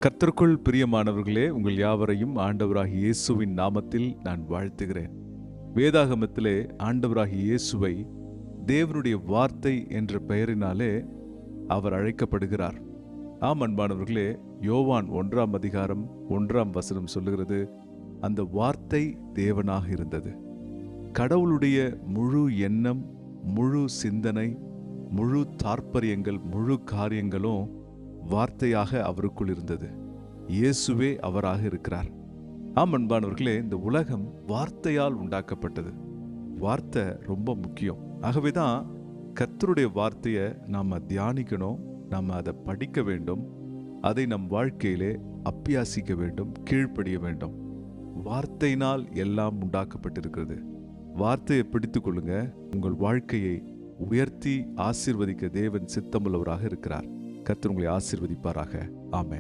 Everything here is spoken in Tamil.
கர்த்தருக்குள் பிரியமானவர்களே, உங்கள் யாவரையும் ஆண்டவராகிய இயேசுவின் நாமத்தில் நான் வாழ்த்துகிறேன். வேதாகமத்திலே ஆண்டவராகிய இயேசுவை தேவனுடைய வார்த்தை என்ற பெயரினாலே அவர் அழைக்கப்படுகிறார். ஆம் அன்பானவர்களே, யோவான் 1ஆம் அதிகாரம் 1ஆம் வசனம் சொல்லுகிறது, அந்த வார்த்தை தேவனாக இருந்தது. கடவுளுடைய முழு எண்ணம், முழு சிந்தனை, முழு தாற்பயங்கள், முழு காரியங்களும் வார்த்தையாக அவருக்குள் இருந்தது. இயேசுவே அவராக இருக்கிறார். ஆம் அன்பானவர்களே, இந்த உலகம் வார்த்தையால் உண்டாக்கப்பட்டது. வார்த்தை ரொம்ப முக்கியம். ஆகவேதான் கர்த்தருடைய வார்த்தையை நாம் தியானிக்கணும், நாம் அதை படிக்க வேண்டும், அதை நம் வாழ்க்கையிலே அப்பியாசிக்க வேண்டும், கீழ்ப்படிய வேண்டும். வார்த்தையினால் எல்லாம் உண்டாக்கப்பட்டிருக்கிறது. வார்த்தையை பிடித்துக் கொள்ளுங்க. உங்கள் வாழ்க்கையை உயர்த்தி ஆசீர்வதிக்க தேவன் சித்தமுள்ளவராக இருக்கிறார். கர்த்தர் உங்களை ஆசீர்வதிப்பாராக. ஆமென்.